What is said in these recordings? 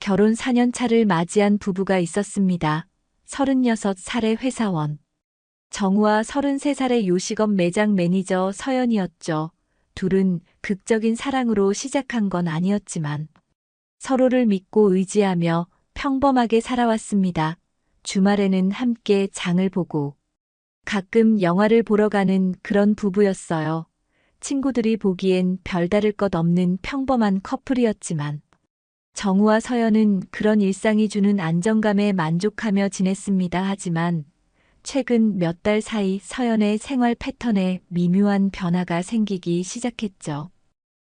결혼 4년 차를 맞이한 부부가 있었습니다. 36살의 회사원. 정우와 33살의 요식업 매장 매니저 서연이었죠. 둘은 극적인 사랑으로 시작한 건 아니었지만 서로를 믿고 의지하며 평범하게 살아왔습니다. 주말에는 함께 장을 보고 가끔 영화를 보러 가는 그런 부부였어요. 친구들이 보기엔 별다를 것 없는 평범한 커플이었지만 정우와 서연은 그런 일상이 주는 안정감에 만족하며 지냈습니다. 하지만 최근 몇 달 사이 서연의 생활 패턴에 미묘한 변화가 생기기 시작했죠.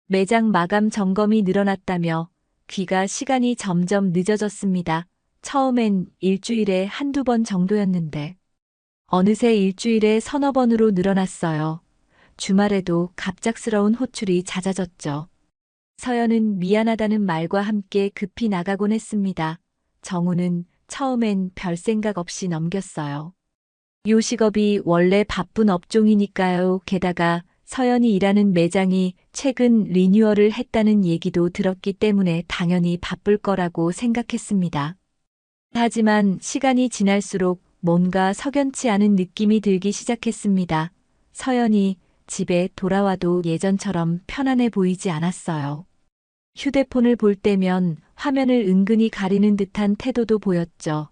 매장 마감 점검이 늘어났다며 귀가 시간이 점점 늦어졌습니다. 처음엔 일주일에 한두 번 정도였는데 어느새 일주일에 서너 번으로 늘어났어요. 주말에도 갑작스러운 호출이 잦아졌죠. 서연은 미안하다는 말과 함께 급히 나가곤 했습니다. 정우는 처음엔 별 생각 없이 넘겼어요. 요식업이 원래 바쁜 업종이니까요. 게다가 서연이 일하는 매장이 최근 리뉴얼을 했다는 얘기도 들었기 때문에 당연히 바쁠 거라고 생각했습니다. 하지만 시간이 지날수록 뭔가 석연치 않은 느낌이 들기 시작했습니다. 서연이 집에 돌아와도 예전처럼 편안해 보이지 않았어요. 휴대폰을 볼 때면 화면을 은근히 가리는 듯한 태도도 보였죠.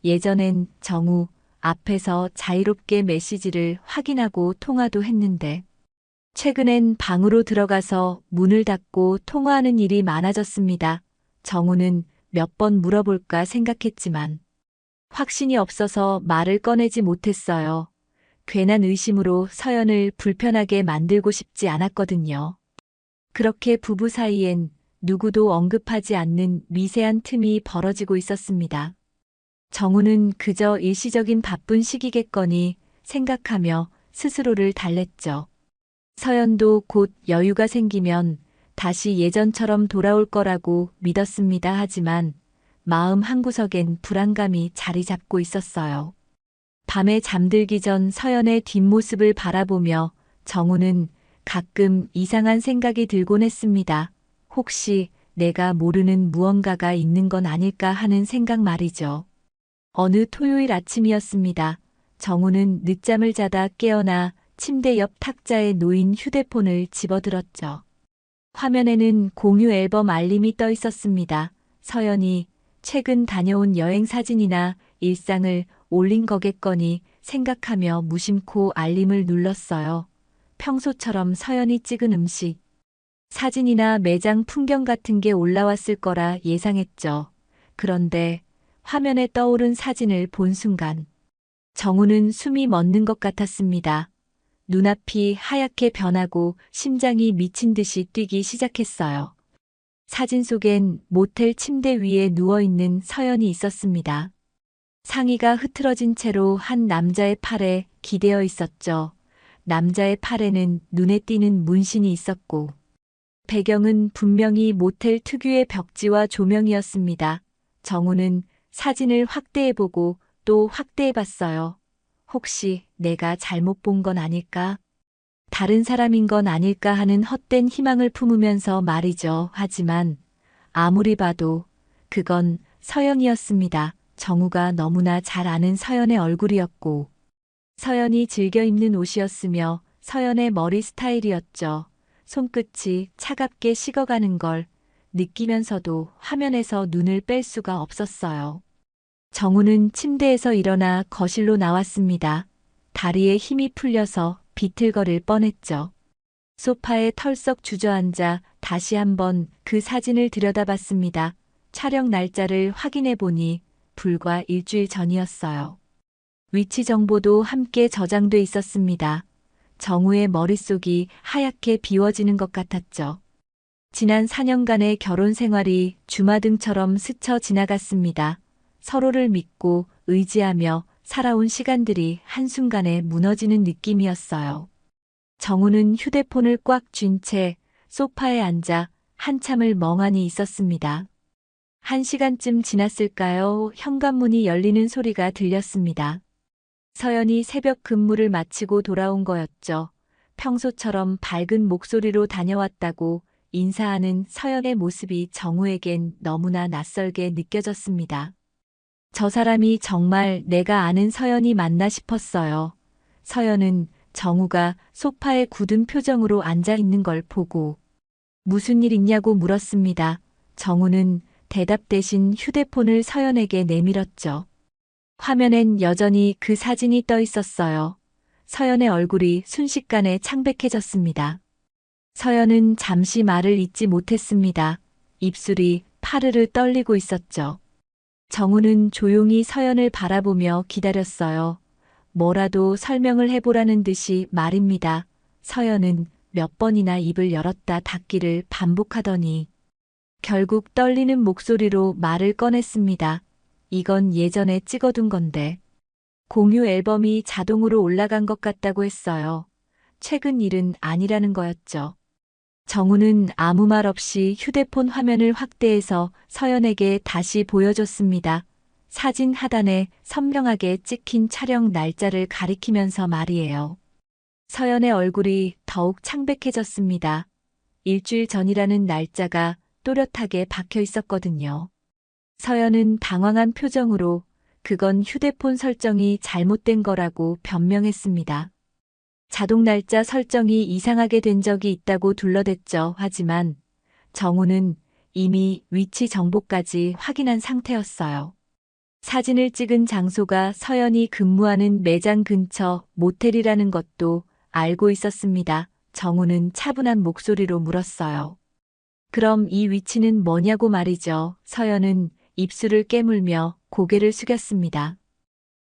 예전엔 정우 앞에서 자유롭게 메시지를 확인하고 통화도 했는데 최근엔 방으로 들어가서 문을 닫고 통화하는 일이 많아졌습니다. 정우는 몇 번 물어볼까 생각했지만 확신이 없어서 말을 꺼내지 못했어요. 괜한 의심으로 서연을 불편하게 만들고 싶지 않았거든요. 그렇게 부부 사이엔 누구도 언급하지 않는 미세한 틈이 벌어지고 있었습니다. 정우는 그저 일시적인 바쁜 시기겠거니 생각하며 스스로를 달랬죠. 서연도 곧 여유가 생기면 다시 예전처럼 돌아올 거라고 믿었습니다. 하지만 마음 한구석엔 불안감이 자리 잡고 있었어요. 밤에 잠들기 전 서연의 뒷모습을 바라보며 정우는 가끔 이상한 생각이 들곤 했습니다. 혹시 내가 모르는 무언가가 있는 건 아닐까 하는 생각 말이죠. 어느 토요일 아침이었습니다. 정우는 늦잠을 자다 깨어나 침대 옆 탁자에 놓인 휴대폰을 집어들었죠. 화면에는 공유 앨범 알림이 떠 있었습니다. 서연이 최근 다녀온 여행 사진이나 일상을 올린 거겠거니 생각하며 무심코 알림을 눌렀어요. 평소처럼 서연이 찍은 음식, 사진이나 매장 풍경 같은 게 올라왔을 거라 예상했죠. 그런데 화면에 떠오른 사진을 본 순간 정우는 숨이 멎는 것 같았습니다. 눈앞이 하얗게 변하고 심장이 미친 듯이 뛰기 시작했어요. 사진 속엔 모텔 침대 위에 누워있는 서연이 있었습니다. 상의가 흐트러진 채로 한 남자의 팔에 기대어 있었죠. 남자의 팔에는 눈에 띄는 문신이 있었고 배경은 분명히 모텔 특유의 벽지와 조명이었습니다. 정우는 사진을 확대해보고 또 확대해봤어요. 혹시 내가 잘못 본 건 아닐까? 다른 사람인 건 아닐까 하는 헛된 희망을 품으면서 말이죠. 하지만 아무리 봐도 그건 서연이었습니다. 정우가 너무나 잘 아는 서연의 얼굴이었고 서연이 즐겨 입는 옷이었으며 서연의 머리 스타일이었죠. 손끝이 차갑게 식어가는 걸 느끼면서도 화면에서 눈을 뺄 수가 없었어요. 정우는 침대에서 일어나 거실로 나왔습니다. 다리에 힘이 풀려서 비틀거릴 뻔했죠. 소파에 털썩 주저앉아 다시 한번 그 사진을 들여다봤습니다. 촬영 날짜를 확인해 보니 불과 일주일 전이었어요. 위치 정보도 함께 저장돼 있었습니다. 정우의 머릿속이 하얗게 비워지는 것 같았죠. 지난 4년간의 결혼 생활이 주마등처럼 스쳐 지나갔습니다. 서로를 믿고 의지하며 살아온 시간들이 한순간에 무너지는 느낌이었어요. 정우는 휴대폰을 꽉 쥔 채 소파에 앉아 한참을 멍하니 있었습니다. 1시간쯤 지났을까요? 현관문이 열리는 소리가 들렸습니다. 서연이 새벽 근무를 마치고 돌아온 거였죠. 평소처럼 밝은 목소리로 다녀왔다고 인사하는 서연의 모습이 정우에겐 너무나 낯설게 느껴졌습니다. 저 사람이 정말 내가 아는 서연이 맞나 싶었어요. 서연은 정우가 소파에 굳은 표정으로 앉아 있는 걸 보고 무슨 일 있냐고 물었습니다. 정우는 대답 대신 휴대폰을 서연에게 내밀었죠. 화면엔 여전히 그 사진이 떠 있었어요. 서연의 얼굴이 순식간에 창백해졌습니다. 서연은 잠시 말을 잇지 못했습니다. 입술이 파르르 떨리고 있었죠. 정우는 조용히 서연을 바라보며 기다렸어요. 뭐라도 설명을 해보라는 듯이 말입니다. 서연은 몇 번이나 입을 열었다 닫기를 반복하더니 결국 떨리는 목소리로 말을 꺼냈습니다. 이건 예전에 찍어둔 건데 공유 앨범이 자동으로 올라간 것 같다고 했어요. 최근 일은 아니라는 거였죠. 정우는 아무 말 없이 휴대폰 화면을 확대해서 서연에게 다시 보여줬습니다. 사진 하단에 선명하게 찍힌 촬영 날짜를 가리키면서 말이에요. 서연의 얼굴이 더욱 창백해졌습니다. 일주일 전이라는 날짜가 또렷하게 박혀 있었거든요. 서연은 당황한 표정으로 그건 휴대폰 설정이 잘못된 거라고 변명했습니다. 자동 날짜 설정이 이상하게 된 적이 있다고 둘러댔죠. 하지만 정우는 이미 위치 정보까지 확인한 상태였어요. 사진을 찍은 장소가 서연이 근무하는 매장 근처 모텔이라는 것도 알고 있었습니다. 정우는 차분한 목소리로 물었어요. 그럼 이 위치는 뭐냐고 말이죠. 서연은 입술을 깨물며 고개를 숙였습니다.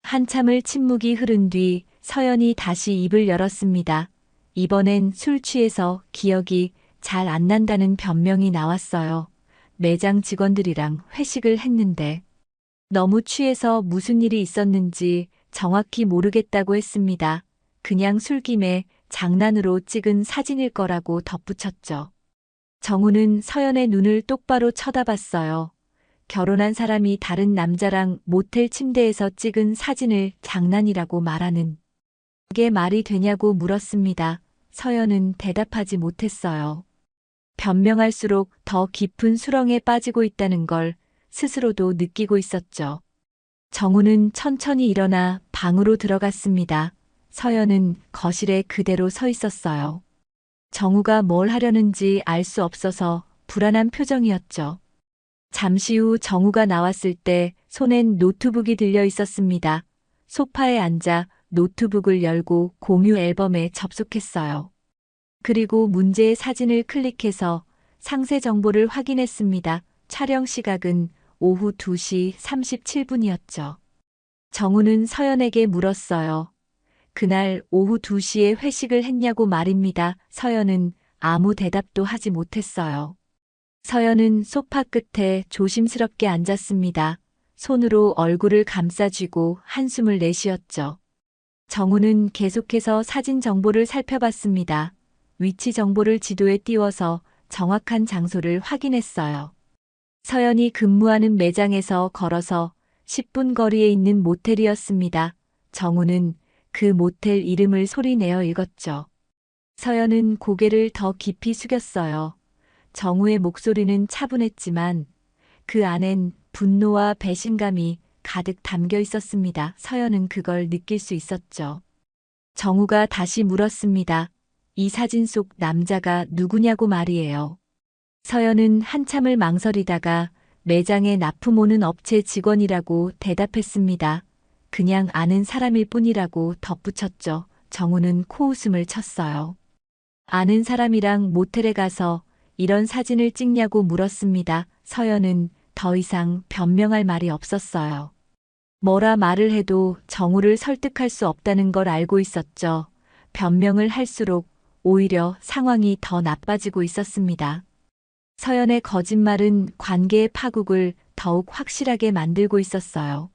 한참을 침묵이 흐른 뒤 서연이 다시 입을 열었습니다. 이번엔 술 취해서 기억이 잘 안 난다는 변명이 나왔어요. 매장 직원들이랑 회식을 했는데 너무 취해서 무슨 일이 있었는지 정확히 모르겠다고 했습니다. 그냥 술김에 장난으로 찍은 사진일 거라고 덧붙였죠. 정우는 서연의 눈을 똑바로 쳐다봤어요. 결혼한 사람이 다른 남자랑 모텔 침대에서 찍은 사진을 장난이라고 말하는 그게 말이 되냐고 물었습니다. 서연은 대답하지 못했어요. 변명할수록 더 깊은 수렁에 빠지고 있다는 걸 스스로도 느끼고 있었죠. 정우는 천천히 일어나 방으로 들어갔습니다. 서연은 거실에 그대로 서 있었어요. 정우가 뭘 하려는지 알 수 없어서 불안한 표정이었죠. 잠시 후 정우가 나왔을 때 손엔 노트북이 들려 있었습니다. 소파에 앉아 노트북을 열고 공유 앨범에 접속했어요. 그리고 문제의 사진을 클릭해서 상세 정보를 확인했습니다. 촬영 시각은 오후 2시 37분이었죠. 정우는 서연에게 물었어요. 그날 오후 2시에 회식을 했냐고 말입니다. 서연은 아무 대답도 하지 못했어요. 서연은 소파 끝에 조심스럽게 앉았습니다. 손으로 얼굴을 감싸쥐고 한숨을 내쉬었죠. 정우는 계속해서 사진 정보를 살펴봤습니다. 위치 정보를 지도에 띄워서 정확한 장소를 확인했어요. 서연이 근무하는 매장에서 걸어서 10분 거리에 있는 모텔이었습니다. 정우는 그 모텔 이름을 소리내어 읽었죠. 서연은 고개를 더 깊이 숙였어요. 정우의 목소리는 차분했지만 그 안엔 분노와 배신감이 가득 담겨 있었습니다. 서연은 그걸 느낄 수 있었죠. 정우가 다시 물었습니다. 이 사진 속 남자가 누구냐고 말이에요. 서연은 한참을 망설이다가 매장에 납품 오는 업체 직원이라고 대답했습니다. 그냥 아는 사람일 뿐이라고 덧붙였죠. 정우는 코웃음을 쳤어요. 아는 사람이랑 모텔에 가서 이런 사진을 찍냐고 물었습니다. 서연은 더 이상 변명할 말이 없었어요. 뭐라 말을 해도 정우를 설득할 수 없다는 걸 알고 있었죠. 변명을 할수록 오히려 상황이 더 나빠지고 있었습니다. 서연의 거짓말은 관계의 파국을 더욱 확실하게 만들고 있었어요.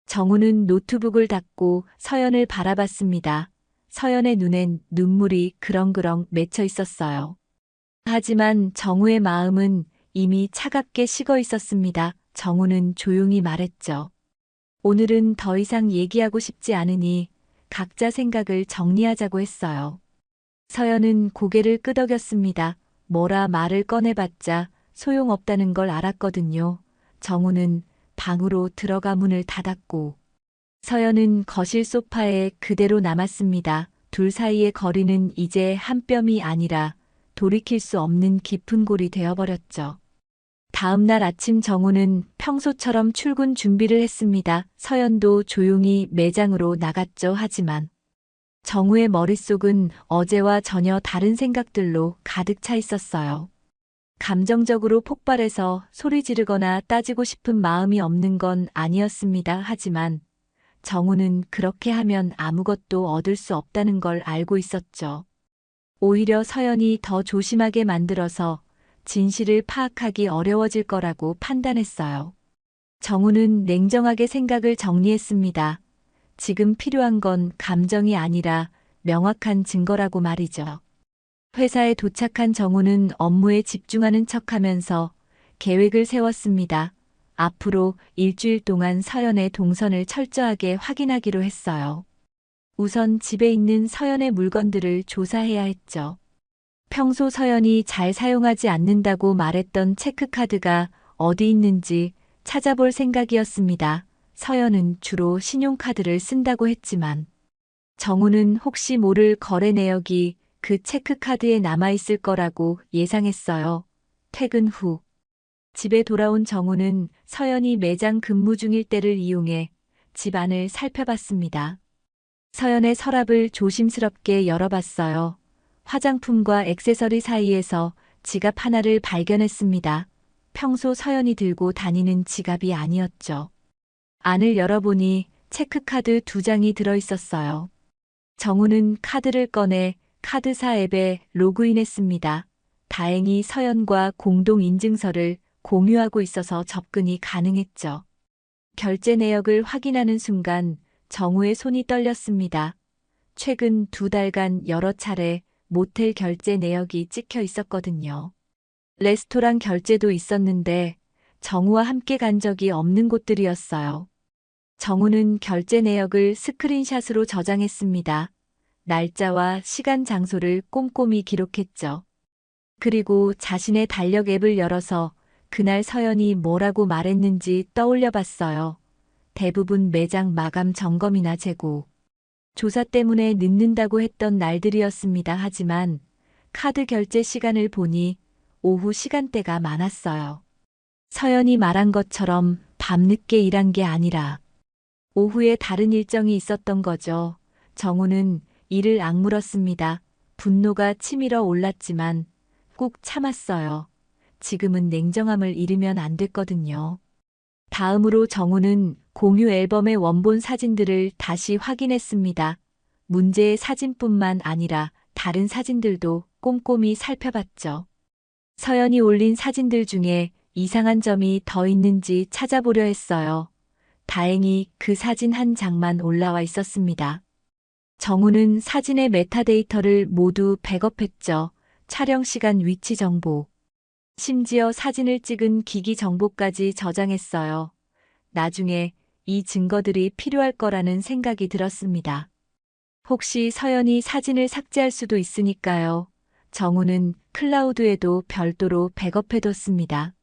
정우는 노트북을 닫고 서연을 바라봤습니다. 서연의 눈엔 눈물이 그렁그렁 맺혀 있었어요. 하지만 정우의 마음은 이미 차갑게 식어 있었습니다. 정우는 조용히 말했죠. 오늘은 더 이상 얘기하고 싶지 않으니 각자 생각을 정리하자고 했어요. 서연은 고개를 끄덕였습니다. 뭐라 말을 꺼내봤자 소용없다는 걸 알았거든요. 정우는 방으로 들어가 문을 닫았고 서연은 거실 소파에 그대로 남았습니다. 둘 사이의 거리는 이제 한 뼘이 아니라 돌이킬 수 없는 깊은 골이 되어버렸죠. 다음 날 아침 정우는 평소처럼 출근 준비를 했습니다. 서연도 조용히 매장으로 나갔죠. 하지만 정우의 머릿속은 어제와 전혀 다른 생각들로 가득 차 있었어요. 감정적으로 폭발해서 소리 지르거나 따지고 싶은 마음이 없는 건 아니었습니다. 하지만 정우는 그렇게 하면 아무것도 얻을 수 없다는 걸 알고 있었죠. 오히려 서연이 더 조심하게 만들어서 진실을 파악하기 어려워질 거라고 판단했어요. 정우는 냉정하게 생각을 정리했습니다. 지금 필요한 건 감정이 아니라 명확한 증거라고 말이죠. 회사에 도착한 정우는 업무에 집중하는 척하면서 계획을 세웠습니다. 앞으로 일주일 동안 서연의 동선을 철저하게 확인하기로 했어요. 우선 집에 있는 서연의 물건들을 조사해야 했죠. 평소 서연이 잘 사용하지 않는다고 말했던 체크카드가 어디 있는지 찾아볼 생각이었습니다. 서연은 주로 신용카드를 쓴다고 했지만 정우는 혹시 모를 거래 내역이 그 체크카드에 남아있을 거라고 예상했어요. 퇴근 후 집에 돌아온 정우는 서연이 매장 근무 중일 때를 이용해 집 안을 살펴봤습니다. 서연의 서랍을 조심스럽게 열어봤어요. 화장품과 액세서리 사이에서 지갑 하나를 발견했습니다. 평소 서연이 들고 다니는 지갑이 아니었죠. 안을 열어보니 체크카드 2장이 들어있었어요. 정우는 카드를 꺼내 카드사 앱에 로그인했습니다. 다행히 서연과 공동인증서를 공유하고 있어서 접근이 가능했죠. 결제 내역을 확인하는 순간 정우의 손이 떨렸습니다. 최근 2달간 여러 차례 모텔 결제 내역이 찍혀 있었거든요. 레스토랑 결제도 있었는데 정우와 함께 간 적이 없는 곳들이었어요. 정우는 결제 내역을 스크린샷으로 저장했습니다. 날짜와 시간 장소를 꼼꼼히 기록했죠. 그리고 자신의 달력 앱을 열어서 그날 서연이 뭐라고 말했는지 떠올려 봤어요. 대부분 매장 마감 점검이나 재고 조사 때문에 늦는다고 했던 날들이었습니다. 하지만 카드 결제 시간을 보니 오후 시간대가 많았어요. 서연이 말한 것처럼 밤늦게 일한 게 아니라 오후에 다른 일정이 있었던 거죠. 정우는 이를 악물었습니다. 분노가 치밀어 올랐지만 꾹 참았어요. 지금은 냉정함을 잃으면 안 됐거든요. 다음으로 정우는 공유 앨범의 원본 사진들을 다시 확인했습니다. 문제의 사진뿐만 아니라 다른 사진들도 꼼꼼히 살펴봤죠. 서연이 올린 사진들 중에 이상한 점이 더 있는지 찾아보려 했어요. 다행히 그 사진 한 장만 올라와 있었습니다. 정우는 사진의 메타데이터를 모두 백업했죠. 촬영 시간, 위치 정보. 심지어 사진을 찍은 기기 정보까지 저장했어요. 나중에 이 증거들이 필요할 거라는 생각이 들었습니다. 혹시 서연이 사진을 삭제할 수도 있으니까요. 정우는 클라우드에도 별도로 백업해뒀습니다.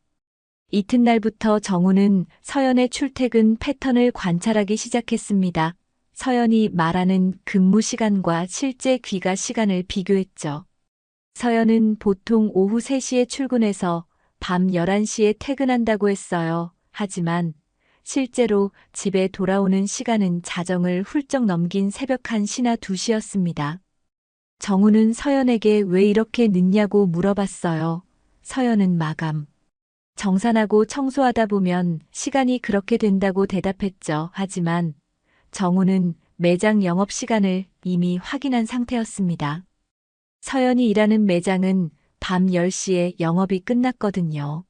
이튿날부터 정우는 서연의 출퇴근 패턴을 관찰하기 시작했습니다. 서연이 말하는 근무 시간과 실제 귀가 시간을 비교했죠. 서연은 보통 오후 3시에 출근해서 밤 11시에 퇴근한다고 했어요. 하지만 실제로 집에 돌아오는 시간은 자정을 훌쩍 넘긴 새벽 1시나 2시였습니다. 정우는 서연에게 왜 이렇게 늦냐고 물어봤어요. 서연은 마감 정산하고 청소하다 보면 시간이 그렇게 된다고 대답했죠. 하지만 정우는 매장 영업시간을 이미 확인한 상태였습니다. 서연이 일하는 매장은 밤 10시에 영업이 끝났거든요.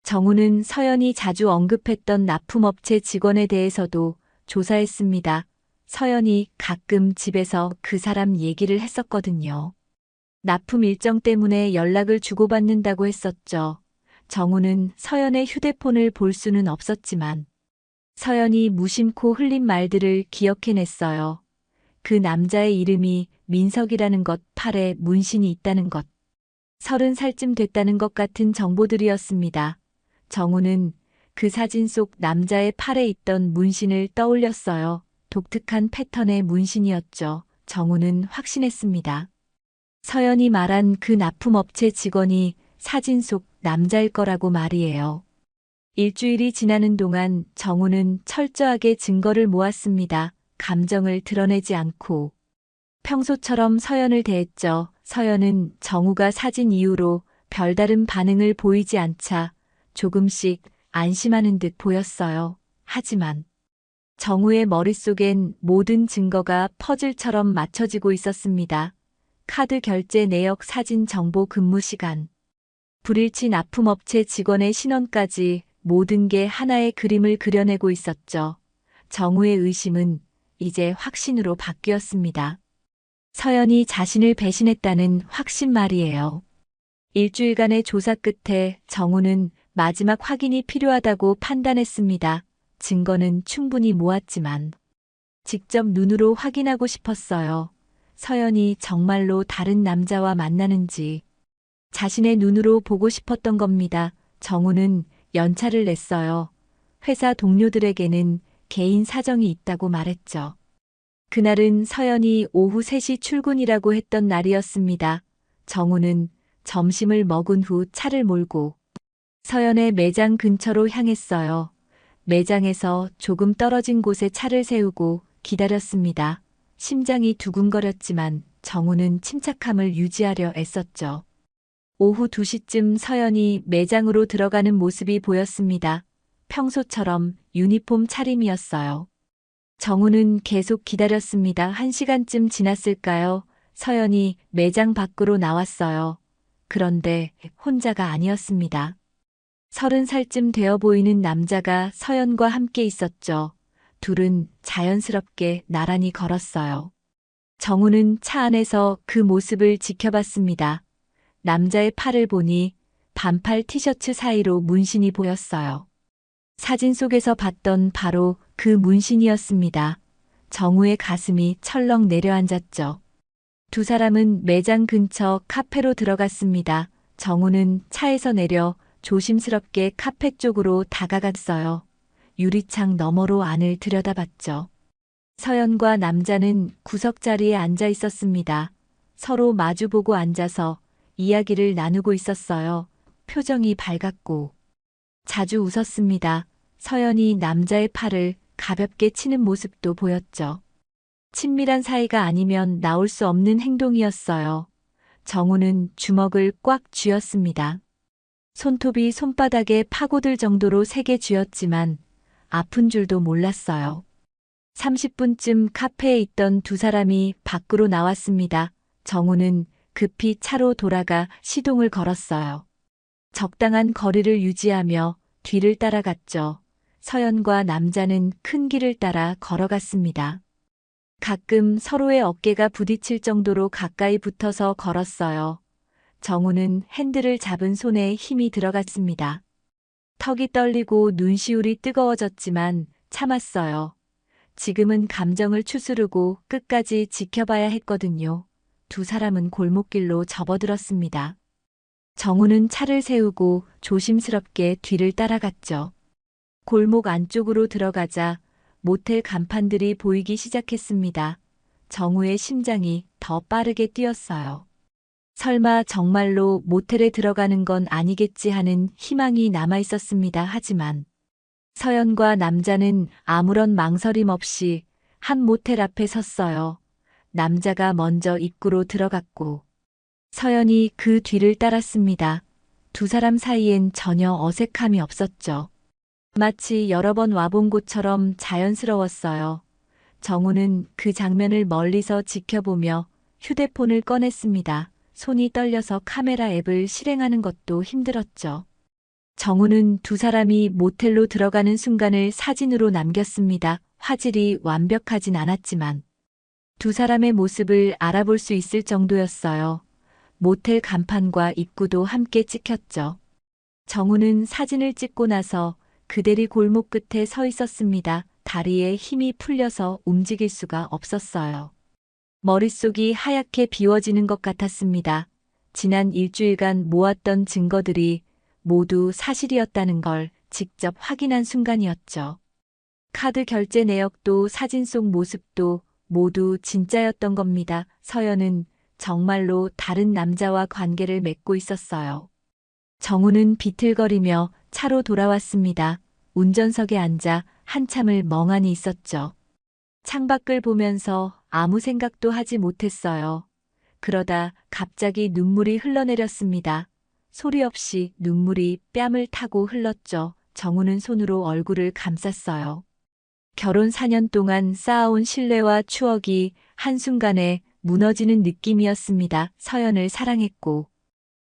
정우는 서연이 자주 언급했던 납품업체 직원에 대해서도 조사했습니다. 서연이 가끔 집에서 그 사람 얘기를 했었거든요. 납품 일정 때문에 연락을 주고받는다고 했었죠. 정우는 서연의 휴대폰을 볼 수는 없었지만 서연이 무심코 흘린 말들을 기억해냈어요. 그 남자의 이름이 민석이라는 것, 팔에 문신이 있다는 것. 30살쯤 됐다는 것 같은 정보들이었습니다. 정우는 그 사진 속 남자의 팔에 있던 문신을 떠올렸어요. 독특한 패턴의 문신이었죠. 정우는 확신했습니다. 서연이 말한 그 납품업체 직원이 사진 속 남자일 거라고 말이에요. 일주일이 지나는 동안 정우는 철저하게 증거를 모았습니다. 감정을 드러내지 않고 평소처럼 서연을 대했죠. 서연은 정우가 사진 이후로 별다른 반응을 보이지 않자 조금씩 안심하는 듯 보였어요. 하지만 정우의 머릿속엔 모든 증거가 퍼즐처럼 맞춰지고 있었습니다. 카드 결제 내역, 사진 정보, 근무 시간, 불일치 납품업체 직원의 신원까지 모든 게 하나의 그림을 그려내고 있었죠. 정우의 의심은 이제 확신으로 바뀌었습니다. 서연이 자신을 배신했다는 확신 말이에요. 일주일간의 조사 끝에 정우는 마지막 확인이 필요하다고 판단했습니다. 증거는 충분히 모았지만 직접 눈으로 확인하고 싶었어요. 서연이 정말로 다른 남자와 만나는지 자신의 눈으로 보고 싶었던 겁니다. 정우는 연차를 냈어요. 회사 동료들에게는 개인 사정이 있다고 말했죠. 그날은 서연이 오후 3시 출근이라고 했던 날이었습니다. 정우는 점심을 먹은 후 차를 몰고 서연의 매장 근처로 향했어요. 매장에서 조금 떨어진 곳에 차를 세우고 기다렸습니다. 심장이 두근거렸지만 정우는 침착함을 유지하려 애썼죠. 오후 2시쯤 서연이 매장으로 들어가는 모습이 보였습니다. 평소처럼 유니폼 차림이었어요. 정우는 계속 기다렸습니다. 1시간쯤 지났을까요? 서연이 매장 밖으로 나왔어요. 그런데 혼자가 아니었습니다. 30살쯤 되어 보이는 남자가 서연과 함께 있었죠. 둘은 자연스럽게 나란히 걸었어요. 정우는 차 안에서 그 모습을 지켜봤습니다. 남자의 팔을 보니 반팔 티셔츠 사이로 문신이 보였어요. 사진 속에서 봤던 바로 그 문신이었습니다. 정우의 가슴이 철렁 내려앉았죠. 두 사람은 매장 근처 카페로 들어갔습니다. 정우는 차에서 내려 조심스럽게 카페 쪽으로 다가갔어요. 유리창 너머로 안을 들여다봤죠. 서연과 남자는 구석자리에 앉아 있었습니다. 서로 마주보고 앉아서 이야기를 나누고 있었어요. 표정이 밝았고 자주 웃었습니다. 서연이 남자의 팔을 가볍게 치는 모습도 보였죠. 친밀한 사이가 아니면 나올 수 없는 행동이었어요. 정우는 주먹을 꽉 쥐었습니다. 손톱이 손바닥에 파고들 정도로 세게 쥐었지만 아픈 줄도 몰랐어요. 30분쯤 카페에 있던 두 사람이 밖으로 나왔습니다. 정우는 급히 차로 돌아가 시동을 걸었어요. 적당한 거리를 유지하며 뒤를 따라갔죠. 서연과 남자는 큰 길을 따라 걸어갔습니다. 가끔 서로의 어깨가 부딪힐 정도로 가까이 붙어서 걸었어요. 정우는 핸들을 잡은 손에 힘이 들어갔습니다. 턱이 떨리고 눈시울이 뜨거워졌지만 참았어요. 지금은 감정을 추스르고 끝까지 지켜봐야 했거든요. 두 사람은 골목길로 접어들었습니다. 정우는 차를 세우고 조심스럽게 뒤를 따라갔죠. 골목 안쪽으로 들어가자 모텔 간판들이 보이기 시작했습니다. 정우의 심장이 더 빠르게 뛰었어요. 설마 정말로 모텔에 들어가는 건 아니겠지 하는 희망이 남아 있었습니다. 하지만 서연과 남자는 아무런 망설임 없이 한 모텔 앞에 섰어요. 남자가 먼저 입구로 들어갔고 서연이 그 뒤를 따랐습니다. 두 사람 사이엔 전혀 어색함이 없었죠. 마치 여러 번 와본 곳처럼 자연스러웠어요. 정우는 그 장면을 멀리서 지켜보며 휴대폰을 꺼냈습니다. 손이 떨려서 카메라 앱을 실행하는 것도 힘들었죠. 정우는 두 사람이 모텔로 들어가는 순간을 사진으로 남겼습니다. 화질이 완벽하진 않았지만 두 사람의 모습을 알아볼 수 있을 정도였어요. 모텔 간판과 입구도 함께 찍혔죠. 정우는 사진을 찍고 나서 그대리 골목 끝에 서 있었습니다. 다리에 힘이 풀려서 움직일 수가 없었어요. 머릿속이 하얗게 비워지는 것 같았습니다. 지난 일주일간 모았던 증거들이 모두 사실이었다는 걸 직접 확인한 순간이었죠. 카드 결제 내역도 사진 속 모습도 모두 진짜였던 겁니다. 서연은 정말로 다른 남자와 관계를 맺고 있었어요. 정우는 비틀거리며 차로 돌아왔습니다. 운전석에 앉아 한참을 멍하니 있었죠. 창밖을 보면서 아무 생각도 하지 못했어요. 그러다 갑자기 눈물이 흘러내렸습니다. 소리 없이 눈물이 뺨을 타고 흘렀죠. 정우는 손으로 얼굴을 감쌌어요. 결혼 4년 동안 쌓아온 신뢰와 추억이 한순간에 무너지는 느낌이었습니다. 서연을 사랑했고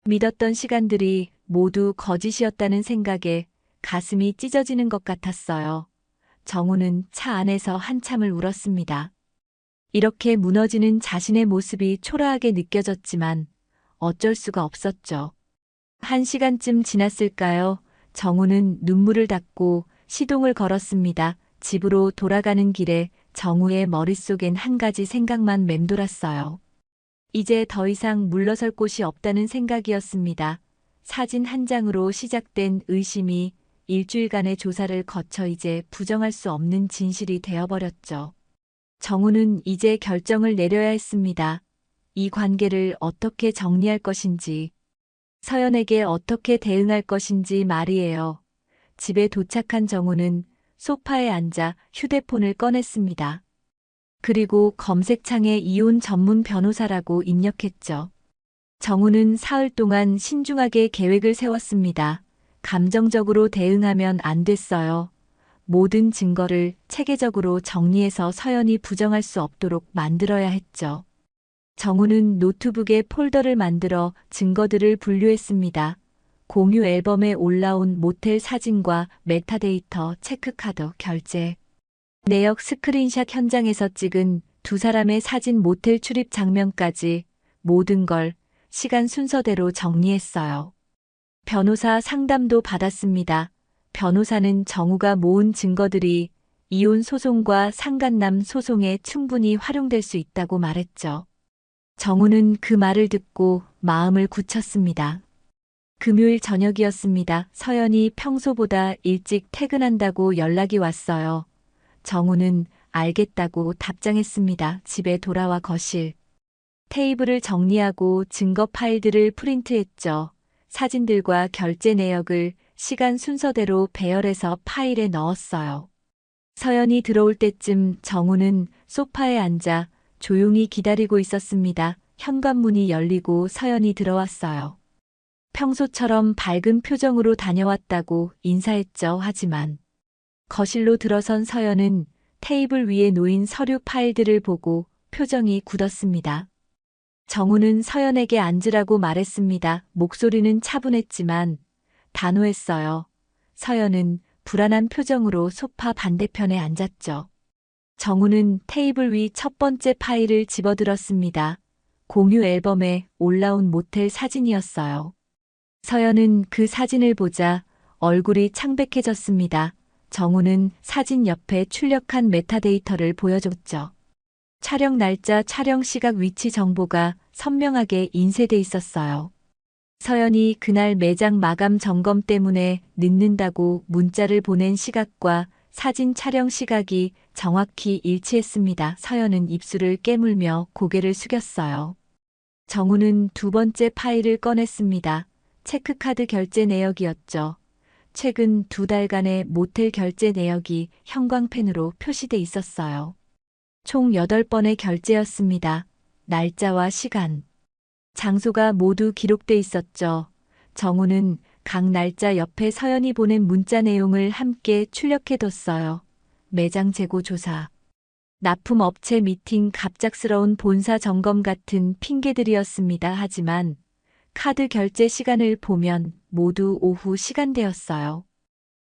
믿었던 시간들이 모두 거짓이었다는 생각에 가슴이 찢어지는 것 같았어요. 정우는 차 안에서 한참을 울었습니다. 이렇게 무너지는 자신의 모습이 초라하게 느껴졌지만 어쩔 수가 없었죠. 1시간쯤 지났을까요? 정우는 눈물을 닦고 시동을 걸었습니다. 집으로 돌아가는 길에 정우의 머릿속엔 한 가지 생각만 맴돌았어요. 이제 더 이상 물러설 곳이 없다는 생각이었습니다. 사진 한 장으로 시작된 의심이 일주일간의 조사를 거쳐 이제 부정할 수 없는 진실이 되어버렸죠. 정우는 이제 결정을 내려야 했습니다. 이 관계를 어떻게 정리할 것인지, 서연에게 어떻게 대응할 것인지 말이에요. 집에 도착한 정우는 소파에 앉아 휴대폰을 꺼냈습니다. 그리고 검색창에 이혼 전문 변호사라고 입력했죠. 정우는 사흘 동안 신중하게 계획을 세웠습니다. 감정적으로 대응하면 안 됐어요. 모든 증거를 체계적으로 정리해서 서연이 부정할 수 없도록 만들어야 했죠. 정우는 노트북에 폴더를 만들어 증거들을 분류했습니다. 공유 앨범에 올라온 모텔 사진과 메타데이터, 체크카드, 결제 내역, 스크린샷, 현장에서 찍은 두 사람의 사진, 모텔 출입 장면까지 모든 걸 시간 순서대로 정리했어요. 변호사 상담도 받았습니다. 변호사는 정우가 모은 증거들이 이혼 소송과 상간남 소송에 충분히 활용될 수 있다고 말했죠. 정우는 그 말을 듣고 마음을 굳혔습니다. 금요일 저녁이었습니다. 서연이 평소보다 일찍 퇴근한다고 연락이 왔어요. 정우는 알겠다고 답장했습니다. 집에 돌아와 거실 테이블을 정리하고 증거 파일들을 프린트했죠. 사진들과 결제 내역을 시간 순서대로 배열해서 파일에 넣었어요. 서연이 들어올 때쯤 정우는 소파에 앉아 조용히 기다리고 있었습니다. 현관문이 열리고 서연이 들어왔어요. 평소처럼 밝은 표정으로 다녀왔다고 인사했죠. 하지만 거실로 들어선 서연은 테이블 위에 놓인 서류 파일들을 보고 표정이 굳었습니다. 정우는 서연에게 앉으라고 말했습니다. 목소리는 차분했지만 단호했어요. 서연은 불안한 표정으로 소파 반대편에 앉았죠. 정우는 테이블 위 첫 번째 파일을 집어들었습니다. 공유 앨범에 올라온 모텔 사진이었어요. 서연은 그 사진을 보자 얼굴이 창백해졌습니다. 정우는 사진 옆에 출력한 메타데이터를 보여줬죠. 촬영 날짜, 촬영 시각, 위치 정보가 선명하게 인쇄돼 있었어요. 서연이 그날 매장 마감 점검 때문에 늦는다고 문자를 보낸 시각과 사진 촬영 시각이 정확히 일치했습니다. 서연은 입술을 깨물며 고개를 숙였어요. 정우는 두 번째 파일을 꺼냈습니다. 체크카드 결제 내역이었죠. 최근 2달간의 모텔 결제 내역이 형광펜으로 표시돼 있었어요. 총 8번의 결제였습니다. 날짜와 시간, 장소가 모두 기록돼 있었죠. 정우는 각 날짜 옆에 서연이 보낸 문자 내용을 함께 출력해뒀어요. 매장 재고 조사, 납품업체 미팅, 갑작스러운 본사 점검 같은 핑계들이었습니다. 하지만 카드 결제 시간을 보면 모두 오후 시간대였어요.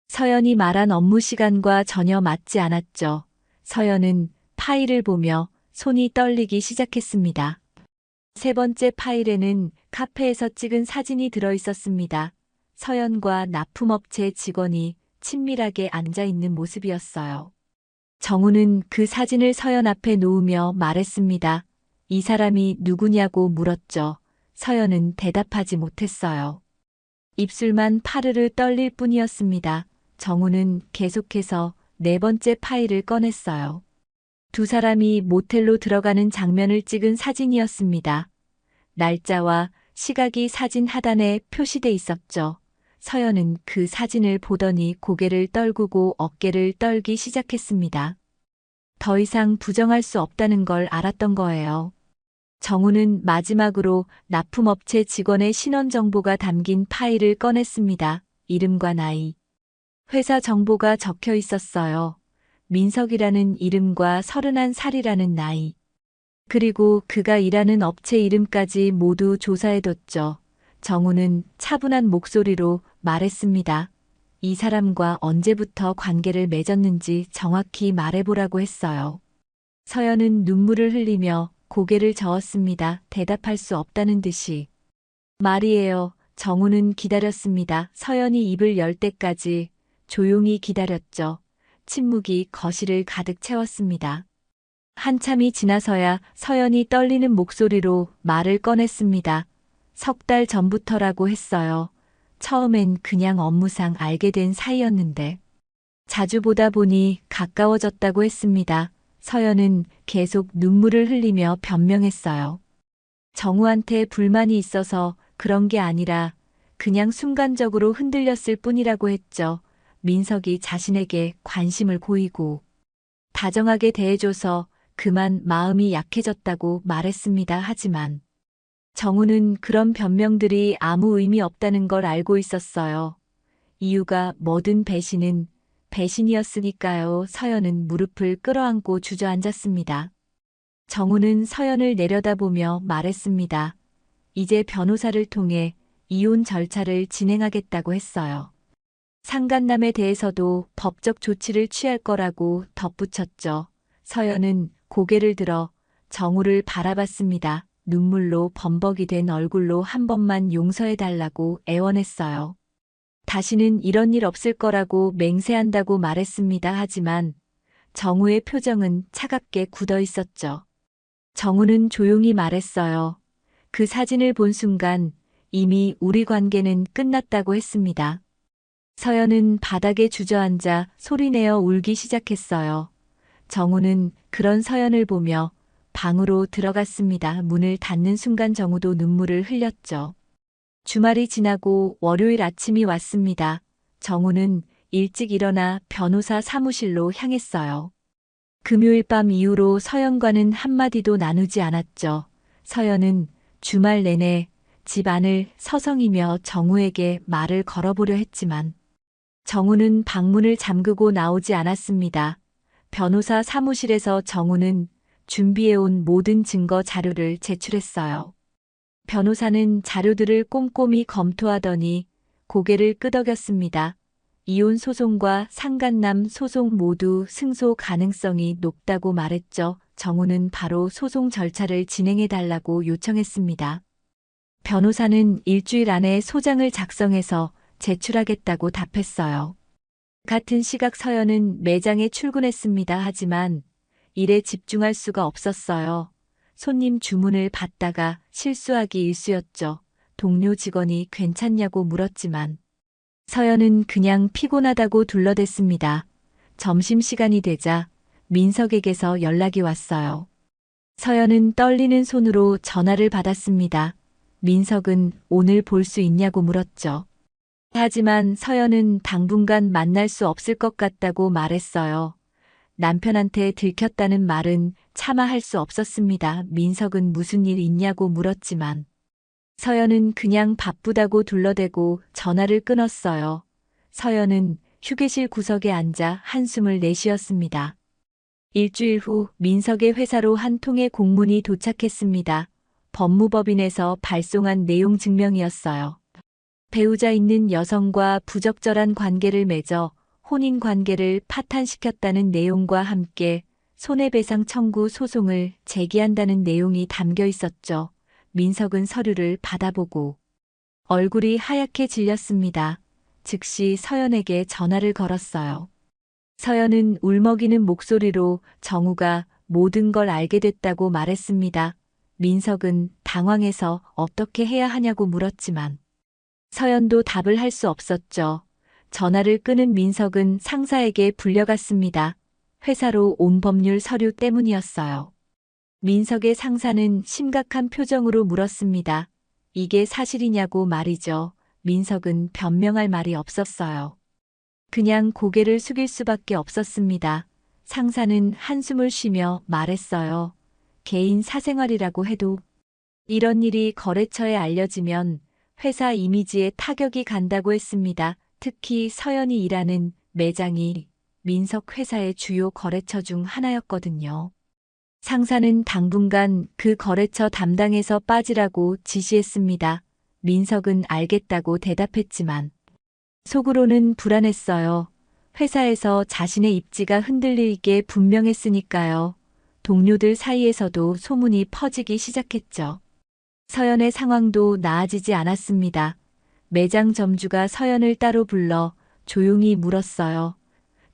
서연이 말한 업무 시간과 전혀 맞지 않았죠. 서연은 파일을 보며 손이 떨리기 시작했습니다. 세 번째 파일에는 카페에서 찍은 사진이 들어 있었습니다. 서연과 납품업체 직원이 친밀하게 앉아 있는 모습이었어요. 정우는 그 사진을 서연 앞에 놓으며 말했습니다. 이 사람이 누구냐고 물었죠. 서연은 대답하지 못했어요. 입술만 파르르 떨릴 뿐이었습니다. 정우는 계속해서 네 번째 파일을 꺼냈어요. 두 사람이 모텔로 들어가는 장면을 찍은 사진이었습니다. 날짜와 시각이 사진 하단에 표시돼 있었죠. 서연은 그 사진을 보더니 고개를 떨구고 어깨를 떨기 시작했습니다. 더 이상 부정할 수 없다는 걸 알았던 거예요. 정우는 마지막으로 납품업체 직원의 신원 정보가 담긴 파일을 꺼냈습니다. 이름과 나이, 회사 정보가 적혀 있었어요. 민석이라는 이름과 31살이라는 나이. 그리고 그가 일하는 업체 이름까지 모두 조사해뒀죠. 정우는 차분한 목소리로 말했습니다. 이 사람과 언제부터 관계를 맺었는지 정확히 말해보라고 했어요. 서연은 눈물을 흘리며 고개를 저었습니다. 대답할 수 없다는 듯이. 말이에요. 정우는 기다렸습니다. 서연이 입을 열 때까지 조용히 기다렸죠. 침묵이 거실을 가득 채웠습니다. 한참이 지나서야 서연이 떨리는 목소리로 말을 꺼냈습니다. 3달 전부터라고 했어요. 처음엔 그냥 업무상 알게 된 사이였는데. 자주 보다 보니 가까워졌다고 했습니다. 서연은 계속 눈물을 흘리며 변명했어요. 정우한테 불만이 있어서 그런 게 아니라 그냥 순간적으로 흔들렸을 뿐이라고 했죠. 민석이 자신에게 관심을 보이고 다정하게 대해줘서 그만 마음이 약해졌다고 말했습니다. 하지만 정우는 그런 변명들이 아무 의미 없다는 걸 알고 있었어요. 이유가 뭐든 배신은 배신이었으니까요. 서연은 무릎을 끌어안고 주저앉았습니다. 정우는 서연을 내려다보며 말했습니다. 이제 변호사를 통해 이혼 절차를 진행하겠다고 했어요. 상간남에 대해서도 법적 조치를 취할 거라고 덧붙였죠. 서연은 고개를 들어 정우를 바라봤습니다. 눈물로 범벅이 된 얼굴로 한 번만 용서해달라고 애원했어요. 다시는 이런 일 없을 거라고 맹세한다고 말했습니다. 하지만 정우의 표정은 차갑게 굳어 있었죠. 정우는 조용히 말했어요. 그 사진을 본 순간 이미 우리 관계는 끝났다고 했습니다. 서연은 바닥에 주저앉아 소리내어 울기 시작했어요. 정우는 그런 서연을 보며 방으로 들어갔습니다. 문을 닫는 순간 정우도 눈물을 흘렸죠. 주말이 지나고 월요일 아침이 왔습니다. 정우는 일찍 일어나 변호사 사무실로 향했어요. 금요일 밤 이후로 서연과는 한마디도 나누지 않았죠. 서연은 주말 내내 집 안을 서성이며 정우에게 말을 걸어보려 했지만 정우는 방문을 잠그고 나오지 않았습니다. 변호사 사무실에서 정우는 준비해온 모든 증거 자료를 제출했어요. 변호사는 자료들을 꼼꼼히 검토하더니 고개를 끄덕였습니다. 이혼 소송과 상간남 소송 모두 승소 가능성이 높다고 말했죠. 정우는 바로 소송 절차를 진행해달라고 요청했습니다. 변호사는 일주일 안에 소장을 작성해서 제출하겠다고 답했어요. 같은 시각 서연은 매장에 출근했습니다. 하지만 일에 집중할 수가 없었어요. 손님 주문을 받다가 실수하기 일쑤였죠. 동료 직원이 괜찮냐고 물었지만 서연은 그냥 피곤하다고 둘러댔습니다. 점심시간이 되자 민석에게서 연락이 왔어요. 서연은 떨리는 손으로 전화를 받았습니다. 민석은 오늘 볼 수 있냐고 물었죠. 하지만 서연은 당분간 만날 수 없을 것 같다고 말했어요. 남편한테 들켰다는 말은 차마 할 수 없었습니다. 민석은 무슨 일 있냐고 물었지만 서연은 그냥 바쁘다고 둘러대고 전화를 끊었어요. 서연은 휴게실 구석에 앉아 한숨을 내쉬었습니다. 일주일 후 민석의 회사로 한 통의 공문이 도착했습니다. 법무법인에서 발송한 내용 증명이었어요. 배우자 있는 여성과 부적절한 관계를 맺어 혼인 관계를 파탄시켰다는 내용과 함께 손해배상 청구 소송을 제기한다는 내용이 담겨 있었죠. 민석은 서류를 받아보고 얼굴이 하얗게 질렸습니다. 즉시 서연에게 전화를 걸었어요. 서연은 울먹이는 목소리로 정우가 모든 걸 알게 됐다고 말했습니다. 민석은 당황해서 어떻게 해야 하냐고 물었지만 서연도 답을 할 수 없었죠. 전화를 끊은 민석은 상사에게 불려갔습니다. 회사로 온 법률 서류 때문이었어요. 민석의 상사는 심각한 표정으로 물었습니다. 이게 사실이냐고 말이죠. 민석은 변명할 말이 없었어요. 그냥 고개를 숙일 수밖에 없었습니다. 상사는 한숨을 쉬며 말했어요. 개인 사생활이라고 해도 이런 일이 거래처에 알려지면 회사 이미지에 타격이 간다고 했습니다. 특히 서연이 일하는 매장이 민석 회사의 주요 거래처 중 하나였거든요. 상사는 당분간 그 거래처 담당에서 빠지라고 지시했습니다. 민석은 알겠다고 대답했지만 속으로는 불안했어요. 회사에서 자신의 입지가 흔들릴 게 분명했으니까요. 동료들 사이에서도 소문이 퍼지기 시작했죠. 서연의 상황도 나아지지 않았습니다. 매장 점주가 서연을 따로 불러 조용히 물었어요.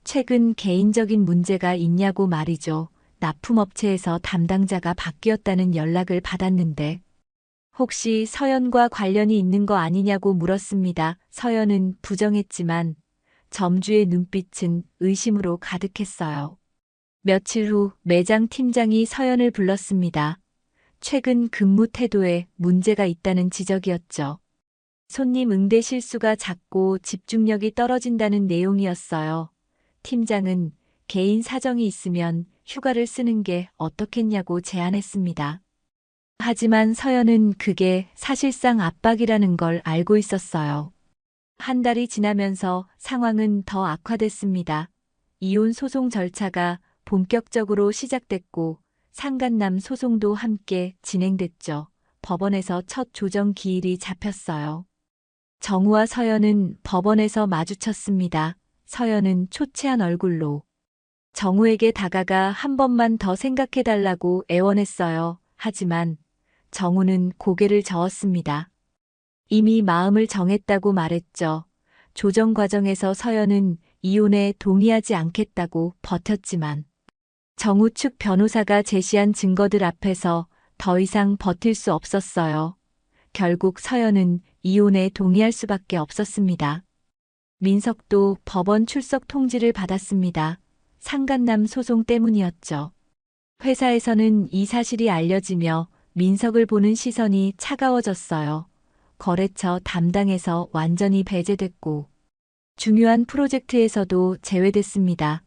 최근 개인적인 문제가 있냐고 말이죠. 납품업체에서 담당자가 바뀌었다는 연락을 받았는데 혹시 서연과 관련이 있는 거 아니냐고 물었습니다. 서연은 부정했지만 점주의 눈빛은 의심으로 가득했어요. 며칠 후 매장 팀장이 서연을 불렀습니다. 최근 근무 태도에 문제가 있다는 지적이었죠. 손님 응대 실수가 잦고 집중력이 떨어진다는 내용이었어요. 팀장은 개인 사정이 있으면 휴가를 쓰는 게 어떻겠냐고 제안했습니다. 하지만 서연은 그게 사실상 압박이라는 걸 알고 있었어요. 한 달이 지나면서 상황은 더 악화됐습니다. 이혼 소송 절차가 본격적으로 시작됐고 상간남 소송도 함께 진행됐죠. 법원에서 첫 조정 기일이 잡혔어요. 정우와 서연은 법원에서 마주쳤습니다. 서연은 초췌한 얼굴로 정우에게 다가가 한 번만 더 생각해달라고 애원했어요. 하지만 정우는 고개를 저었습니다. 이미 마음을 정했다고 말했죠. 조정 과정에서 서연은 이혼에 동의하지 않겠다고 버텼지만 정우 측 변호사가 제시한 증거들 앞에서 더 이상 버틸 수 없었어요. 결국 서연은 이혼에 동의할 수밖에 없었습니다. 민석도 법원 출석 통지를 받았습니다. 상간남 소송 때문이었죠. 회사에서는 이 사실이 알려지며 민석을 보는 시선이 차가워졌어요. 거래처 담당에서 완전히 배제됐고 중요한 프로젝트에서도 제외됐습니다.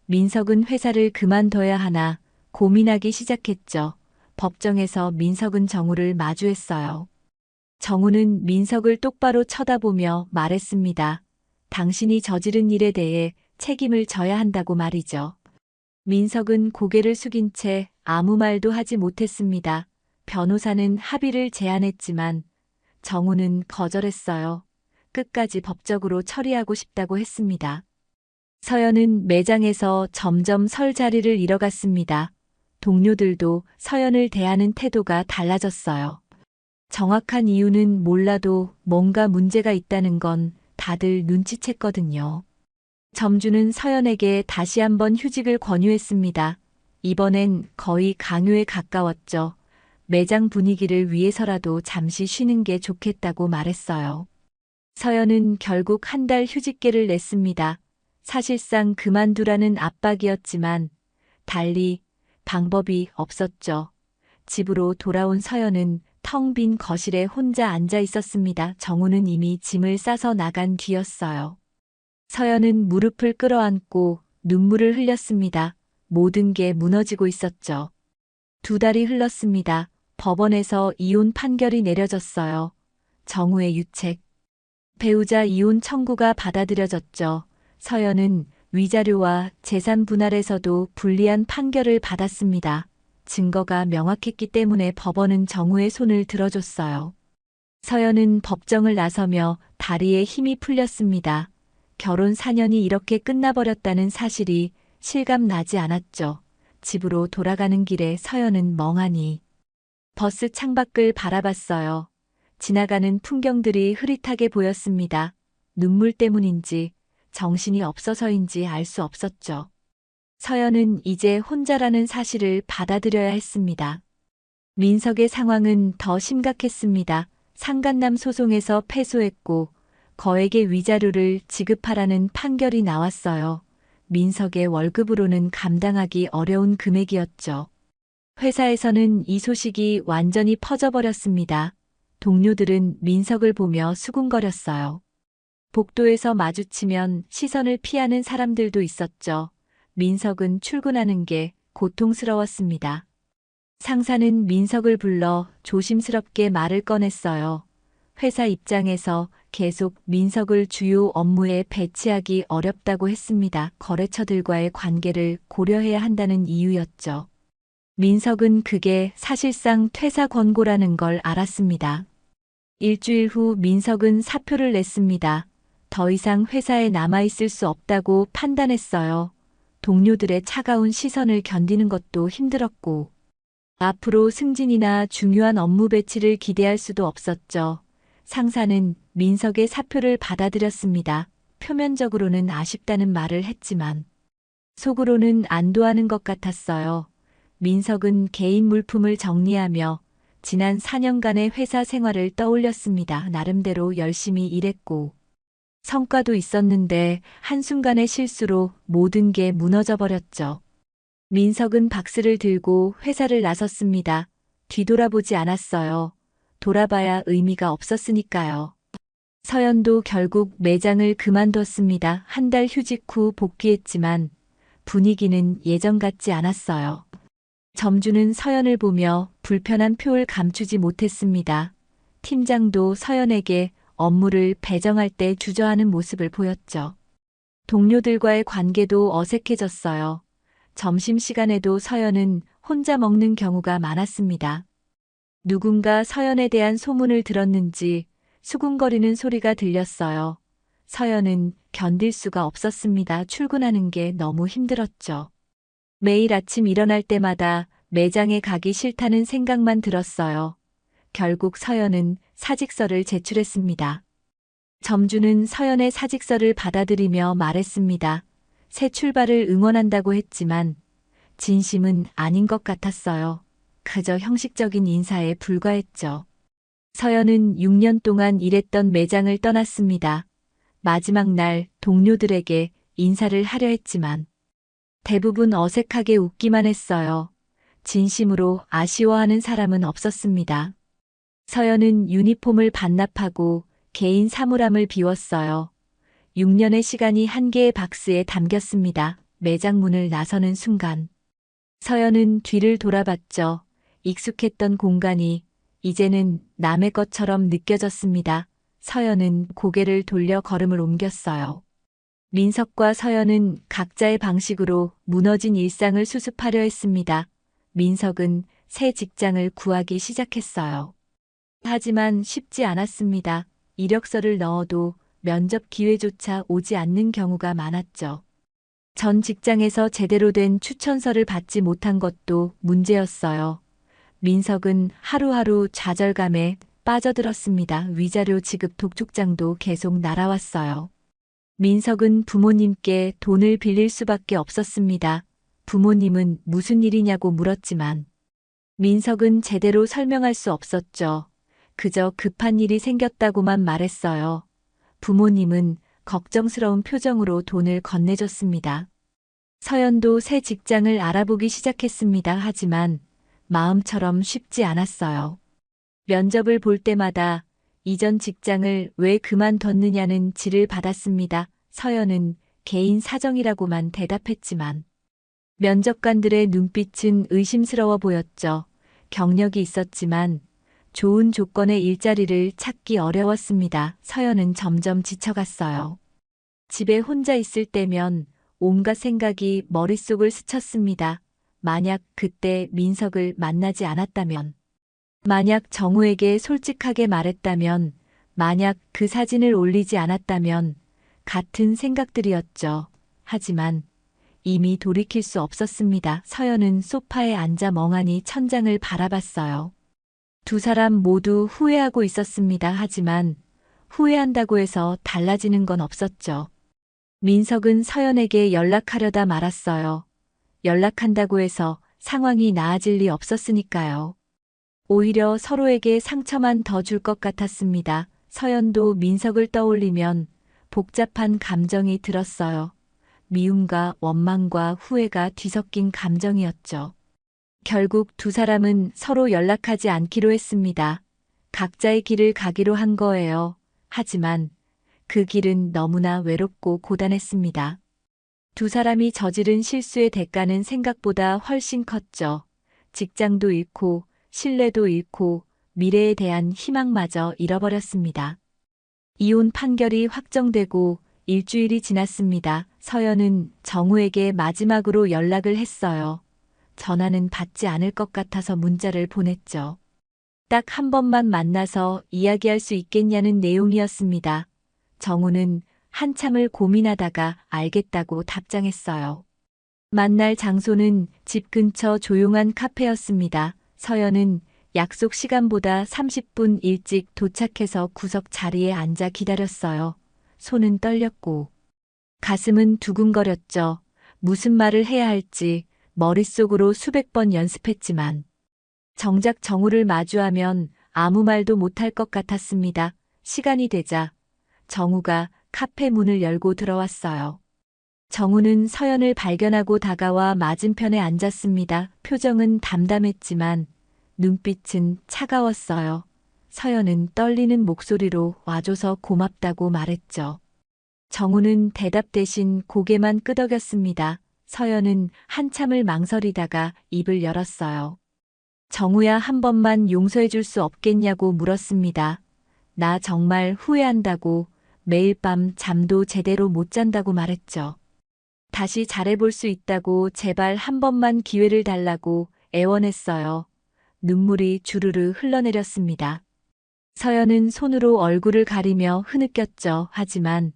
민석은 회사를 그만둬야 하나 고민하기 시작했죠. 법정에서 민석은 정우를 마주했어요. 정우는 민석을 똑바로 쳐다보며 말했습니다. 당신이 저지른 일에 대해 책임을 져야 한다고 말이죠. 민석은 고개를 숙인 채 아무 말도 하지 못했습니다. 변호사는 합의를 제안했지만 정우는 거절했어요. 끝까지 법적으로 처리하고 싶다고 했습니다. 서연은 매장에서 점점 설 자리를 잃어갔습니다. 동료들도 서연을 대하는 태도가 달라졌어요. 정확한 이유는 몰라도 뭔가 문제가 있다는 건 다들 눈치챘거든요. 점주는 서연에게 다시 한번 휴직을 권유했습니다. 이번엔 거의 강요에 가까웠죠. 매장 분위기를 위해서라도 잠시 쉬는 게 좋겠다고 말했어요. 서연은 결국 한 달 휴직계를 냈습니다. 사실상 그만두라는 압박이었지만 달리 방법이 없었죠. 집으로 돌아온 서연은 텅 빈 거실에 혼자 앉아 있었습니다. 정우는 이미 짐을 싸서 나간 뒤였어요. 서연은 무릎을 끌어안고 눈물을 흘렸습니다. 모든 게 무너지고 있었죠. 2달이 흘렀습니다. 법원에서 이혼 판결이 내려졌어요. 정우의 유책. 배우자 이혼 청구가 받아들여졌죠. 서연은 위자료와 재산 분할에서도 불리한 판결을 받았습니다. 증거가 명확했기 때문에 법원은 정우의 손을 들어줬어요. 서연은 법정을 나서며 다리에 힘이 풀렸습니다. 결혼 4년이 이렇게 끝나버렸다는 사실이 실감나지 않았죠. 집으로 돌아가는 길에 서연은 멍하니 버스 창밖을 바라봤어요. 지나가는 풍경들이 흐릿하게 보였습니다. 눈물 때문인지 정신이 없어서인지 알 수 없었죠. 서연은 이제 혼자라는 사실을 받아들여야 했습니다. 민석의 상황은 더 심각했습니다. 상간남 소송에서 패소했고 거액의 위자료를 지급하라는 판결이 나왔어요. 민석의 월급으로는 감당하기 어려운 금액이었죠. 회사에서는 이 소식이 완전히 퍼져버렸습니다. 동료들은 민석을 보며 수군거렸어요. 복도에서 마주치면 시선을 피하는 사람들도 있었죠. 민석은 출근하는 게 고통스러웠습니다. 상사는 민석을 불러 조심스럽게 말을 꺼냈어요. 회사 입장에서 계속 민석을 주요 업무에 배치하기 어렵다고 했습니다. 거래처들과의 관계를 고려해야 한다는 이유였죠. 민석은 그게 사실상 퇴사 권고라는 걸 알았습니다. 일주일 후 민석은 사표를 냈습니다. 더 이상 회사에 남아있을 수 없다고 판단했어요. 동료들의 차가운 시선을 견디는 것도 힘들었고, 앞으로 승진이나 중요한 업무 배치를 기대할 수도 없었죠. 상사는 민석의 사표를 받아들였습니다. 표면적으로는 아쉽다는 말을 했지만, 속으로는 안도하는 것 같았어요. 민석은 개인 물품을 정리하며 지난 4년간의 회사 생활을 떠올렸습니다. 나름대로 열심히 일했고, 성과도 있었는데 한순간의 실수로 모든 게 무너져 버렸죠. 민석은 박스를 들고 회사를 나섰습니다. 뒤돌아보지 않았어요. 돌아봐야 의미가 없었으니까요. 서연도 결국 매장을 그만뒀습니다. 한 달 휴직 후 복귀했지만 분위기는 예전 같지 않았어요. 점주는 서연을 보며 불편한 표를 감추지 못했습니다. 팀장도 서연에게 업무를 배정할 때 주저하는 모습을 보였죠. 동료들과의 관계도 어색해졌어요. 점심시간에도 서연은 혼자 먹는 경우가 많았습니다. 누군가 서연에 대한 소문을 들었는지 수군거리는 소리가 들렸어요. 서연은 견딜 수가 없었습니다. 출근하는 게 너무 힘들었죠. 매일 아침 일어날 때마다 매장에 가기 싫다는 생각만 들었어요. 결국 서연은 사직서를 제출했습니다. 점주는 서연의 사직서를 받아들이며 말했습니다. 새 출발을 응원한다고 했지만 진심은 아닌 것 같았어요. 그저 형식적인 인사에 불과했죠. 서연은 6년 동안 일했던 매장을 떠났습니다. 마지막 날 동료들에게 인사를 하려 했지만 대부분 어색하게 웃기만 했어요. 진심으로 아쉬워하는 사람은 없었습니다. 서연은 유니폼을 반납하고 개인 사물함을 비웠어요. 6년의 시간이 한 개의 박스에 담겼습니다. 매장 문을 나서는 순간 서연은 뒤를 돌아봤죠. 익숙했던 공간이 이제는 남의 것처럼 느껴졌습니다. 서연은 고개를 돌려 걸음을 옮겼어요. 민석과 서연은 각자의 방식으로 무너진 일상을 수습하려 했습니다. 민석은 새 직장을 구하기 시작했어요. 하지만 쉽지 않았습니다. 이력서를 넣어도 면접 기회조차 오지 않는 경우가 많았죠. 전 직장에서 제대로 된 추천서를 받지 못한 것도 문제였어요. 민석은 하루하루 좌절감에 빠져들었습니다. 위자료 지급 독촉장도 계속 날아왔어요. 민석은 부모님께 돈을 빌릴 수밖에 없었습니다. 부모님은 무슨 일이냐고 물었지만 민석은 제대로 설명할 수 없었죠. 그저 급한 일이 생겼다고만 말했어요. 부모님은 걱정스러운 표정으로 돈을 건네줬습니다. 서연도 새 직장을 알아보기 시작했습니다. 하지만 마음처럼 쉽지 않았어요. 면접을 볼 때마다 이전 직장을 왜 그만뒀느냐는 질을 받았습니다. 서연은 개인 사정이라고만 대답했지만 면접관들의 눈빛은 의심스러워 보였죠. 경력이 있었지만 좋은 조건의 일자리를 찾기 어려웠습니다. 서연은 점점 지쳐갔어요. 집에 혼자 있을 때면 온갖 생각이 머릿속을 스쳤습니다. 만약 그때 민석을 만나지 않았다면, 만약 정우에게 솔직하게 말했다면, 만약 그 사진을 올리지 않았다면 같은 생각들이었죠. 하지만 이미 돌이킬 수 없었습니다. 서연은 소파에 앉아 멍하니 천장을 바라봤어요. 두 사람 모두 후회하고 있었습니다. 하지만 후회한다고 해서 달라지는 건 없었죠. 민석은 서연에게 연락하려다 말았어요. 연락한다고 해서 상황이 나아질 리 없었으니까요. 오히려 서로에게 상처만 더 줄 것 같았습니다. 서연도 민석을 떠올리면 복잡한 감정이 들었어요. 미움과 원망과 후회가 뒤섞인 감정이었죠. 결국 두 사람은 서로 연락하지 않기로 했습니다. 각자의 길을 가기로 한 거예요. 하지만 그 길은 너무나 외롭고 고단했습니다. 두 사람이 저지른 실수의 대가는 생각보다 훨씬 컸죠. 직장도 잃고, 신뢰도 잃고, 미래에 대한 희망마저 잃어버렸습니다. 이혼 판결이 확정되고 일주일이 지났습니다. 서연은 정우에게 마지막으로 연락을 했어요. 전화는 받지 않을 것 같아서 문자를 보냈죠. 딱 한 번만 만나서 이야기할 수 있겠냐는 내용이었습니다. 정우는 한참을 고민하다가 알겠다고 답장했어요. 만날 장소는 집 근처 조용한 카페였습니다. 서연은 약속 시간보다 30분 일찍 도착해서 구석 자리에 앉아 기다렸어요. 손은 떨렸고 가슴은 두근거렸죠. 무슨 말을 해야 할지 머릿속으로 수백 번 연습했지만 정작 정우를 마주하면 아무 말도 못할 것 같았습니다. 시간이 되자 정우가 카페 문을 열고 들어왔어요. 정우는 서연을 발견하고 다가와 맞은편에 앉았습니다. 표정은 담담했지만 눈빛은 차가웠어요. 서연은 떨리는 목소리로 와줘서 고맙다고 말했죠. 정우는 대답 대신 고개만 끄덕였습니다. 서연은 한참을 망설이다가 입을 열었어요. 정우야, 한 번만 용서해 줄 수 없겠냐고 물었습니다. 나 정말 후회한다고, 매일 밤 잠도 제대로 못 잔다고 말했죠. 다시 잘해볼 수 있다고, 제발 한 번만 기회를 달라고 애원했어요. 눈물이 주르르 흘러내렸습니다. 서연은 손으로 얼굴을 가리며 흐느꼈죠. 하지만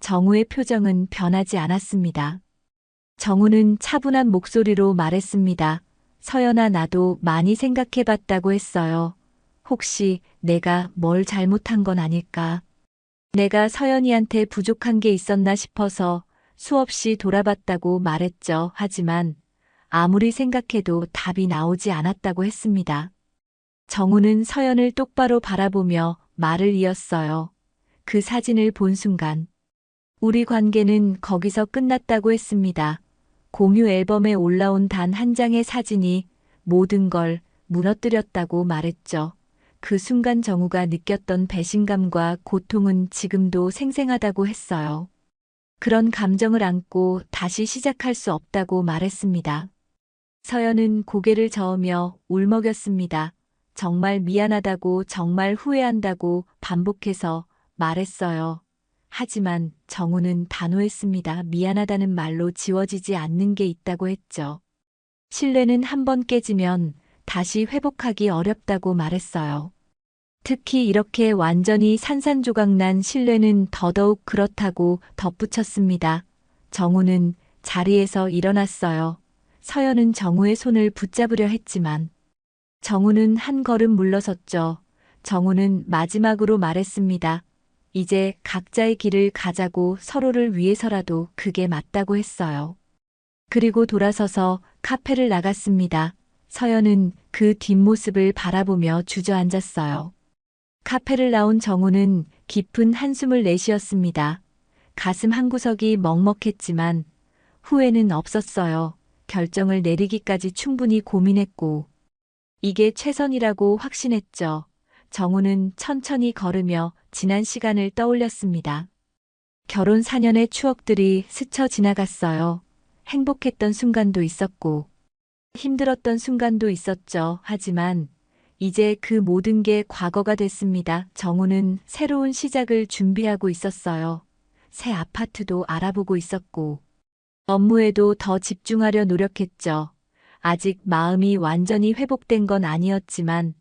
정우의 표정은 변하지 않았습니다. 정우는 차분한 목소리로 말했습니다. 서연아, 나도 많이 생각해봤다고 했어요. 혹시 내가 뭘 잘못한 건 아닐까? 내가 서연이한테 부족한 게 있었나 싶어서 수없이 돌아봤다고 말했죠. 하지만 아무리 생각해도 답이 나오지 않았다고 했습니다. 정우는 서연을 똑바로 바라보며 말을 이었어요. 그 사진을 본 순간 우리 관계는 거기서 끝났다고 했습니다. 공유 앨범에 올라온 단 한 장의 사진이 모든 걸 무너뜨렸다고 말했죠. 그 순간 정우가 느꼈던 배신감과 고통은 지금도 생생하다고 했어요. 그런 감정을 안고 다시 시작할 수 없다고 말했습니다. 서연은 고개를 저으며 울먹였습니다. 정말 미안하다고, 정말 후회한다고 반복해서 말했어요. 하지만 정우는 단호했습니다. 미안하다는 말로 지워지지 않는 게 있다고 했죠. 신뢰는 한 번 깨지면 다시 회복하기 어렵다고 말했어요. 특히 이렇게 완전히 산산조각난 신뢰는 더더욱 그렇다고 덧붙였습니다. 정우는 자리에서 일어났어요. 서연은 정우의 손을 붙잡으려 했지만 정우는 한 걸음 물러섰죠. 정우는 마지막으로 말했습니다. 이제 각자의 길을 가자고, 서로를 위해서라도 그게 맞다고 했어요. 그리고 돌아서서 카페를 나갔습니다. 서연은 그 뒷모습을 바라보며 주저앉았어요. 카페를 나온 정우는 깊은 한숨을 내쉬었습니다. 가슴 한구석이 먹먹했지만 후회는 없었어요. 결정을 내리기까지 충분히 고민했고 이게 최선이라고 확신했죠. 정우는 천천히 걸으며 지난 시간을 떠올렸습니다. 결혼 4년의 추억들이 스쳐 지나갔어요. 행복했던 순간도 있었고 힘들었던 순간도 있었죠. 하지만 이제 그 모든 게 과거가 됐습니다. 정우는 새로운 시작을 준비하고 있었어요. 새 아파트도 알아보고 있었고 업무에도 더 집중하려 노력했죠. 아직 마음이 완전히 회복된 건 아니었지만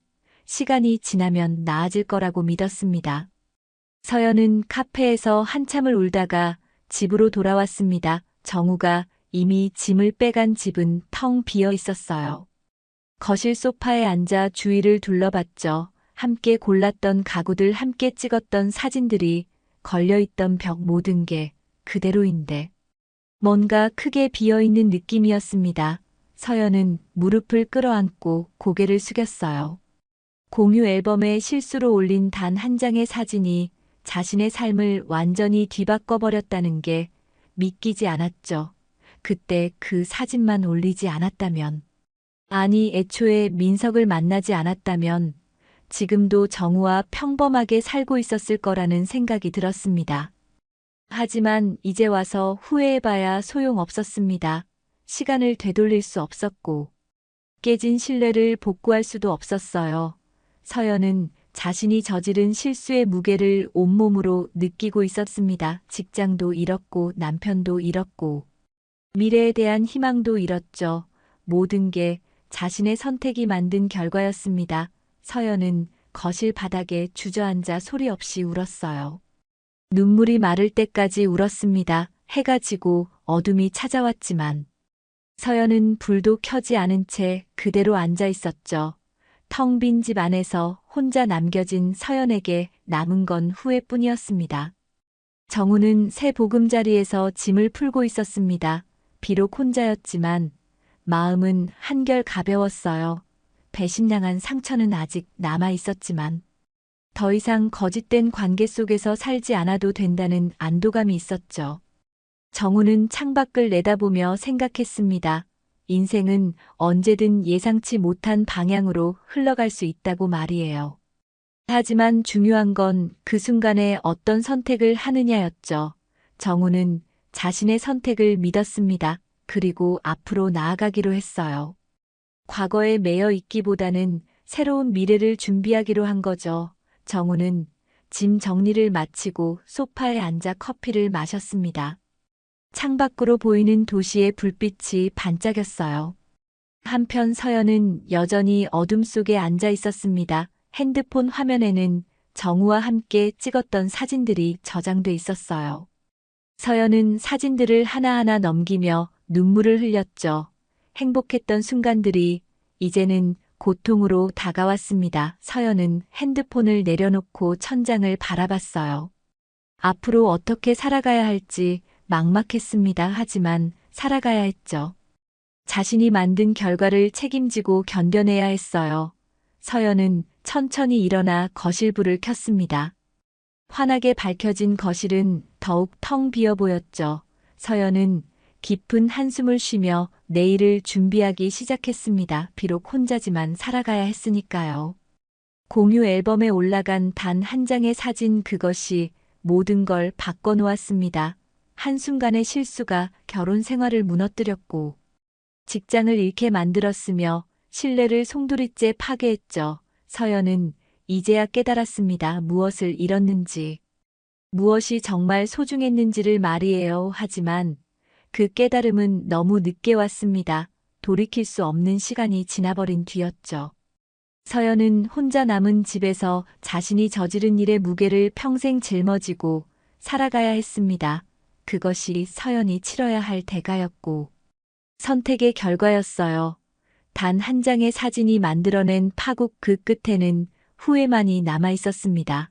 시간이 지나면 나아질 거라고 믿었습니다. 서연은 카페에서 한참을 울다가 집으로 돌아왔습니다. 정우가 이미 짐을 빼간 집은 텅 비어 있었어요. 거실 소파에 앉아 주위를 둘러봤죠. 함께 골랐던 가구들, 함께 찍었던 사진들이 걸려있던 벽, 모든 게 그대로인데 뭔가 크게 비어있는 느낌이었습니다. 서연은 무릎을 끌어안고 고개를 숙였어요. 공유 앨범에 실수로 올린 단 한 장의 사진이 자신의 삶을 완전히 뒤바꿔버렸다는 게 믿기지 않았죠. 그때 그 사진만 올리지 않았다면, 아니 애초에 민석을 만나지 않았다면 지금도 정우와 평범하게 살고 있었을 거라는 생각이 들었습니다. 하지만 이제 와서 후회해봐야 소용없었습니다. 시간을 되돌릴 수 없었고 깨진 신뢰를 복구할 수도 없었어요. 서연은 자신이 저지른 실수의 무게를 온몸으로 느끼고 있었습니다. 직장도 잃었고 남편도 잃었고 미래에 대한 희망도 잃었죠. 모든 게 자신의 선택이 만든 결과였습니다. 서연은 거실 바닥에 주저앉아 소리 없이 울었어요. 눈물이 마를 때까지 울었습니다. 해가 지고 어둠이 찾아왔지만 서연은 불도 켜지 않은 채 그대로 앉아 있었죠. 텅 빈 집 안에서 혼자 남겨진 서연에게 남은 건 후회뿐이었습니다. 정우는 새 보금자리에서 짐을 풀고 있었습니다. 비록 혼자였지만 마음은 한결 가벼웠어요. 배신당한 상처는 아직 남아 있었지만 더 이상 거짓된 관계 속에서 살지 않아도 된다는 안도감이 있었죠. 정우는 창밖을 내다보며 생각했습니다. 인생은 언제든 예상치 못한 방향으로 흘러갈 수 있다고 말이에요. 하지만 중요한 건 그 순간에 어떤 선택을 하느냐였죠. 정우는 자신의 선택을 믿었습니다. 그리고 앞으로 나아가기로 했어요. 과거에 매여 있기보다는 새로운 미래를 준비하기로 한 거죠. 정우는 짐 정리를 마치고 소파에 앉아 커피를 마셨습니다. 창밖으로 보이는 도시의 불빛이 반짝였어요. 한편 서연은 여전히 어둠 속에 앉아 있었습니다. 핸드폰 화면에는 정우와 함께 찍었던 사진들이 저장돼 있었어요. 서연은 사진들을 하나하나 넘기며 눈물을 흘렸죠. 행복했던 순간들이 이제는 고통으로 다가왔습니다. 서연은 핸드폰을 내려놓고 천장을 바라봤어요. 앞으로 어떻게 살아가야 할지 막막했습니다. 하지만 살아가야 했죠. 자신이 만든 결과를 책임지고 견뎌내야 했어요. 서연은 천천히 일어나 거실불을 켰습니다. 환하게 밝혀진 거실은 더욱 텅 비어 보였죠. 서연은 깊은 한숨을 쉬며 내일을 준비하기 시작했습니다. 비록 혼자지만 살아가야 했으니까요. 공유 앨범에 올라간 단 한 장의 사진, 그것이 모든 걸 바꿔놓았습니다. 한순간의 실수가 결혼 생활을 무너뜨렸고 직장을 잃게 만들었으며 신뢰를 송두리째 파괴했죠. 서연은 이제야 깨달았습니다. 무엇을 잃었는지, 무엇이 정말 소중했는지를 말이에요. 하지만 그 깨달음은 너무 늦게 왔습니다. 돌이킬 수 없는 시간이 지나버린 뒤였죠. 서연은 혼자 남은 집에서 자신이 저지른 일의 무게를 평생 짊어지고 살아가야 했습니다. 그것이 서연이 치러야 할 대가였고 선택의 결과였어요. 단 한 장의 사진이 만들어낸 파국, 그 끝에는 후회만이 남아 있었습니다.